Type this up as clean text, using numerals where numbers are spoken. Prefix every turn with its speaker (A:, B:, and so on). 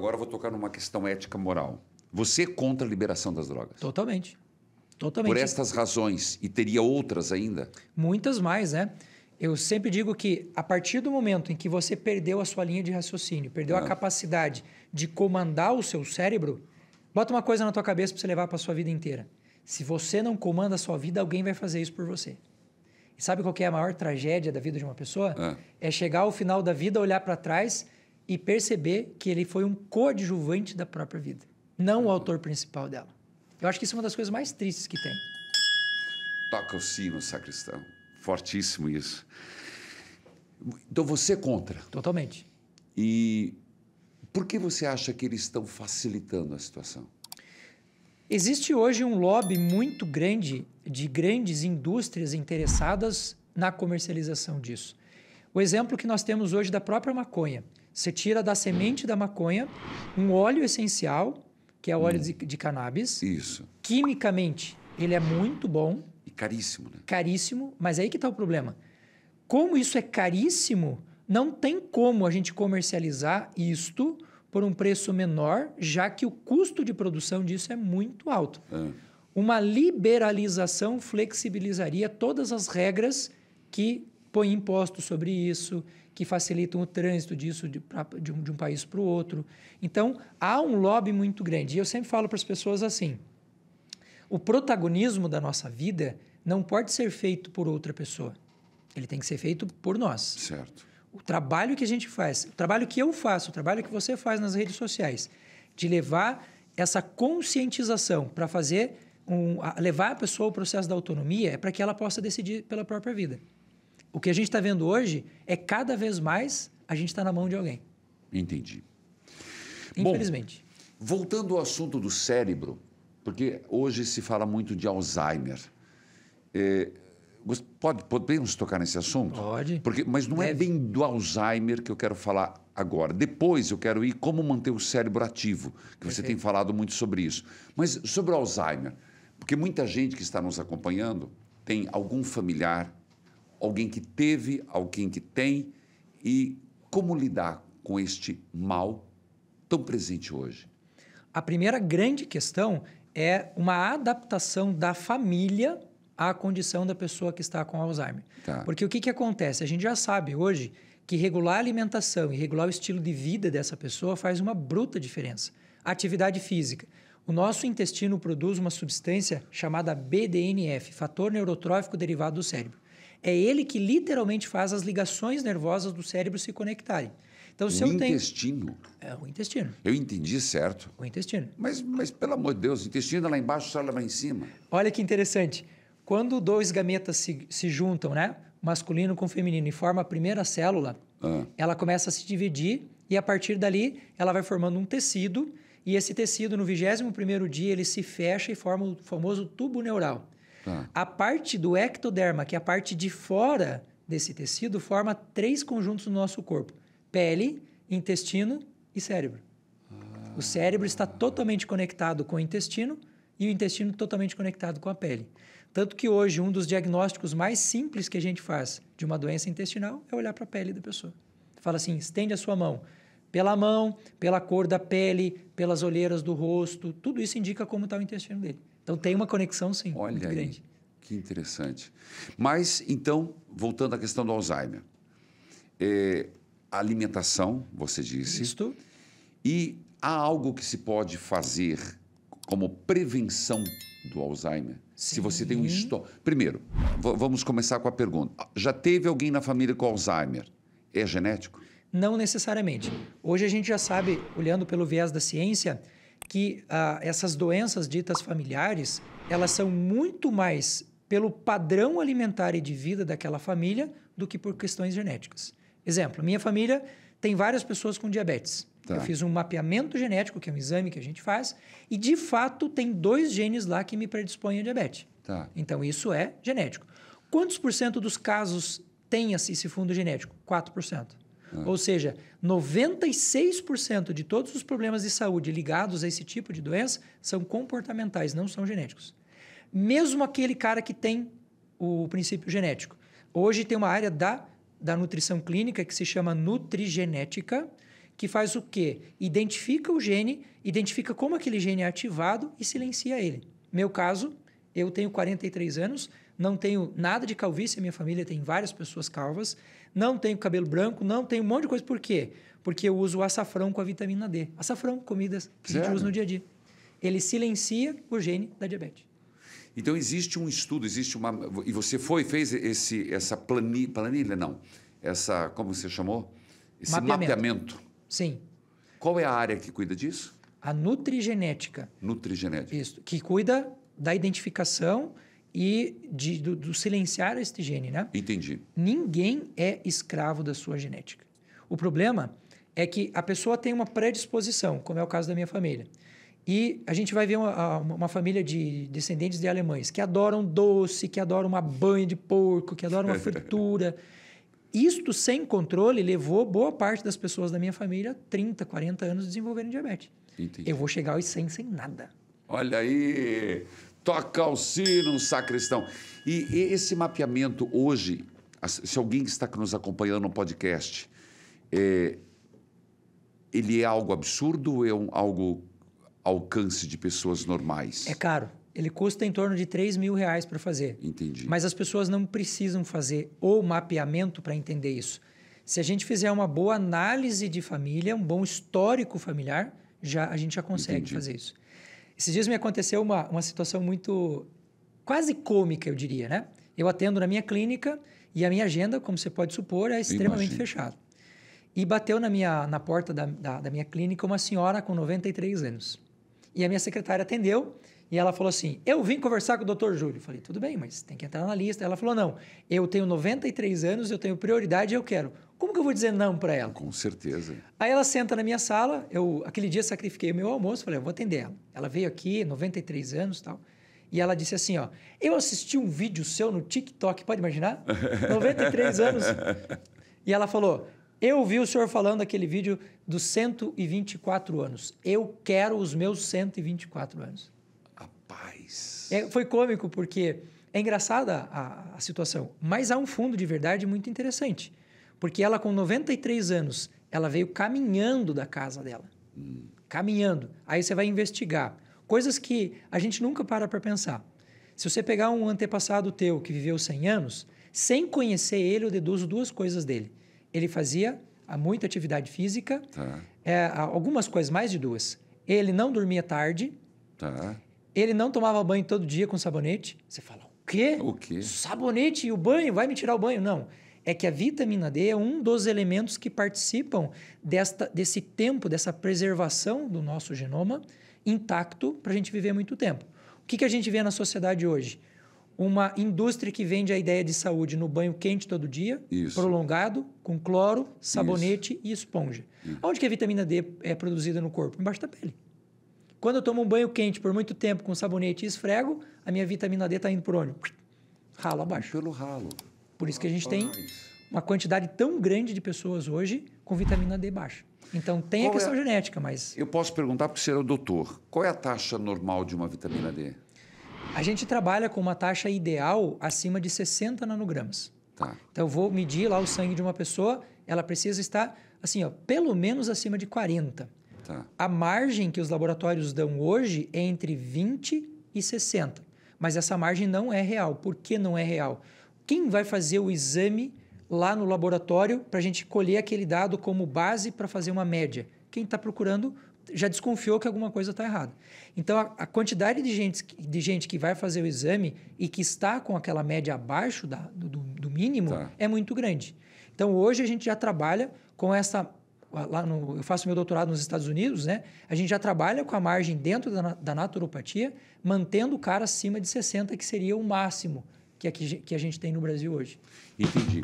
A: agora eu vou tocar numa questão ética moral. Você é contra a liberação das drogas?
B: Totalmente. Totalmente.
A: Por estas razões, e teria outras ainda?
B: Muitas mais, né? Eu sempre digo que a partir do momento em que você perdeu a sua linha de raciocínio, perdeu a capacidade de comandar o seu cérebro, bota uma coisa na tua cabeça para você levar para a sua vida inteira. Se você não comanda a sua vida, alguém vai fazer isso por você. E sabe qual que é a maior tragédia da vida de uma pessoa? É chegar ao final da vida, olhar para trás e perceber que ele foi um coadjuvante da própria vida, não o autor principal dela. Eu acho que isso é uma das coisas mais tristes que tem.
A: Toca o sino, sacristão. Fortíssimo isso. Então você é contra.
B: Totalmente.
A: E por que você acha que eles estão facilitando a situação?
B: Existe hoje um lobby muito grande de grandes indústrias interessadas na comercialização disso. O exemplo que nós temos hoje da própria maconha. Você tira da semente da maconha um óleo essencial, que é o óleo de cannabis.
A: Isso.
B: Quimicamente, ele é muito bom.
A: E caríssimo, né?
B: Caríssimo, mas aí que está o problema. Como isso é caríssimo, não tem como a gente comercializar isto por um preço menor, já que o custo de produção disso é muito alto. Uma liberalização flexibilizaria todas as regras que põem impostos sobre isso, que facilitam o trânsito disso de um país para o outro. Então, há um lobby muito grande. E eu sempre falo para as pessoas assim, o protagonismo da nossa vida não pode ser feito por outra pessoa. Ele tem que ser feito por nós.
A: Certo.
B: O trabalho que a gente faz, o trabalho que eu faço, o trabalho que você faz nas redes sociais, de levar essa conscientização para levar a pessoa ao processo da autonomia, é para que ela possa decidir pela própria vida. O que a gente está vendo hoje é cada vez mais a gente está na mão de alguém.
A: Entendi.
B: Infelizmente.
A: Bom, voltando ao assunto do cérebro, porque hoje se fala muito de Alzheimer. Podemos tocar nesse assunto?
B: Pode.
A: Mas não é bem do Alzheimer que eu quero falar agora. Depois eu quero ir como manter o cérebro ativo, que você tem falado muito sobre isso. Mas sobre o Alzheimer, porque muita gente que está nos acompanhando tem algum familiar, alguém que teve, alguém que tem, e como lidar com este mal tão presente hoje?
B: A primeira grande questão é uma adaptação da família à condição da pessoa que está com Alzheimer.
A: Tá.
B: Porque o que acontece? A gente já sabe hoje que regular a alimentação e regular o estilo de vida dessa pessoa faz uma bruta diferença. Atividade física. O nosso intestino produz uma substância chamada BDNF, fator neurotrófico derivado do cérebro. É ele que literalmente faz as ligações nervosas do cérebro se conectarem. Então, se eu tenho...
A: intestino?
B: É o intestino.
A: Eu entendi certo.
B: O intestino.
A: Mas pelo amor de Deus, o intestino é lá embaixo, só lá em cima.
B: Olha que interessante. Quando dois gametas se juntam, né? Masculino com feminino, e forma a primeira célula, ela começa a se dividir e a partir dali ela vai formando um tecido e esse tecido no 21º dia ele se fecha e forma o famoso tubo neural. A parte do ectoderma, que é a parte de fora desse tecido, forma 3 conjuntos no nosso corpo. Pele, intestino e cérebro. O cérebro está totalmente conectado com o intestino e o intestino totalmente conectado com a pele. Tanto que hoje um dos diagnósticos mais simples que a gente faz de uma doença intestinal é olhar para a pele da pessoa. Fala assim, estende a sua mão. Pela cor da pele, pelas olheiras do rosto, tudo isso indica como está o intestino dele. Então tem uma conexão, sim, muito grande.
A: Que interessante. Mas, então, voltando à questão do Alzheimer. A alimentação, você disse.
B: Isto.
A: E há algo que se pode fazer como prevenção do Alzheimer?
B: Sim.
A: Se você tem um histórico... Primeiro, vamos começar com a pergunta. Já teve alguém na família com Alzheimer? É genético?
B: Não necessariamente. Hoje a gente já sabe, olhando pelo viés da ciência, que essas doenças ditas familiares, elas são muito mais pelo padrão alimentar e de vida daquela família do que por questões genéticas. Exemplo, minha família tem várias pessoas com diabetes. Tá. Eu fiz um mapeamento genético, que é um exame que a gente faz, e de fato tem 2 genes lá que me predispõem a diabetes.
A: Tá.
B: Então isso é genético. Quantos por cento dos casos tem esse fundo genético? 4%. Ou seja, 96% de todos os problemas de saúde ligados a esse tipo de doença são comportamentais, não são genéticos. Mesmo aquele cara que tem o princípio genético. Hoje tem uma área da nutrição clínica que se chama nutrigenética, que faz o quê? Identifica o gene, identifica como aquele gene é ativado e silencia ele. Meu caso, eu tenho 43 anos, não tenho nada de calvície, a minha família tem várias pessoas calvas, não tenho cabelo branco, não tenho um monte de coisa. Por quê? Porque eu uso o açafrão com a vitamina D. Açafrão, comidas que a gente usa no dia a dia. Ele silencia o gene da diabetes.
A: Então, existe um estudo, existe uma... E você fez essa planilha, não. Como você chamou? Esse mapeamento.
B: Sim.
A: Qual é a área que cuida disso?
B: A nutrigenética.
A: Nutrigenética.
B: Isso, que cuida da identificação e do silenciar este gene, né?
A: Entendi.
B: Ninguém é escravo da sua genética. O problema é que a pessoa tem uma predisposição, como é o caso da minha família. E a gente vai ver uma família de descendentes de alemães que adoram doce, que adoram uma banha de porco, que adoram uma fritura. Isto, sem controle, levou boa parte das pessoas da minha família 30, 40 anos a desenvolverem diabetes.
A: Entendi.
B: Eu vou chegar aos 100 sem nada.
A: Olha aí, toca o sino, sacristão. E esse mapeamento hoje, se alguém que está nos acompanhando no podcast, ele é algo absurdo ou é algo alcance de pessoas normais?
B: É caro. Ele custa em torno de R$3.000 para fazer.
A: Entendi.
B: Mas as pessoas não precisam fazer o mapeamento para entender isso. Se a gente fizer uma boa análise de família, um bom histórico familiar, a gente já consegue fazer isso. Esses dias me aconteceu uma situação muito... quase cômica, eu diria, né? Eu atendo na minha clínica e a minha agenda, como você pode supor, é extremamente fechada. E bateu na porta da minha clínica uma senhora com 93 anos. E a minha secretária atendeu e ela falou assim, eu vim conversar com o Dr. Júlio. Eu falei, tudo bem, mas tem que entrar na lista. Ela falou, não, eu tenho 93 anos, eu tenho prioridade e eu quero. Como que eu vou dizer não para ela?
A: Com certeza.
B: Aí ela senta na minha sala, aquele dia sacrifiquei o meu almoço, falei, eu vou atender ela. Ela veio aqui, 93 anos e tal, e ela disse assim, eu assisti um vídeo seu no TikTok, pode imaginar? 93 anos. E ela falou, eu vi o senhor falando aquele vídeo dos 124 anos. Eu quero os meus 124 anos.
A: Rapaz.
B: Foi cômico, porque é engraçada a situação, mas há um fundo de verdade muito interessante. Porque ela, com 93 anos, ela veio caminhando da casa dela. Caminhando. Aí você vai investigar. Coisas que a gente nunca para pensar. Se você pegar um antepassado teu que viveu 100 anos, sem conhecer ele, eu deduzo duas coisas dele. Ele fazia muita atividade física, algumas coisas, mais de duas. Ele não dormia tarde, ele não tomava banho todo dia com sabonete. Você fala, o quê?
A: O quê?
B: Sabonete e o banho? Vai me tirar o banho? Não. É que a vitamina D é um dos elementos que participam desse tempo, dessa preservação do nosso genoma intacto para a gente viver muito tempo. O que a gente vê na sociedade hoje? Uma indústria que vende a ideia de saúde no banho quente todo dia, prolongado, com cloro, sabonete e esponja. Onde que a vitamina D é produzida no corpo? Embaixo da pele. Quando eu tomo um banho quente por muito tempo com sabonete e esfrego, a minha vitamina D está indo por onde? Ralo abaixo.
A: Pelo ralo.
B: Por isso que a gente tem uma quantidade tão grande de pessoas hoje com vitamina D baixa. Então, tem a questão genética, mas...
A: Eu posso perguntar, porque você é o doutor, qual é a taxa normal de uma vitamina D?
B: A gente trabalha com uma taxa ideal acima de 60 nanogramas. Então, eu vou medir lá o sangue de uma pessoa, ela precisa estar, assim, pelo menos acima de 40. A margem que os laboratórios dão hoje é entre 20 e 60. Mas essa margem não é real. Por que não é real? Quem vai fazer o exame lá no laboratório para a gente colher aquele dado como base para fazer uma média? Quem está procurando já desconfiou que alguma coisa está errada. Então, a quantidade de gente que vai fazer o exame e que está com aquela média abaixo do mínimo é muito grande. Então, hoje a gente já trabalha com essa... eu faço meu doutorado nos Estados Unidos, né? A gente já trabalha com a margem dentro da naturopatia, mantendo o cara acima de 60, que seria o máximo que a gente tem no Brasil hoje.
A: Entendi.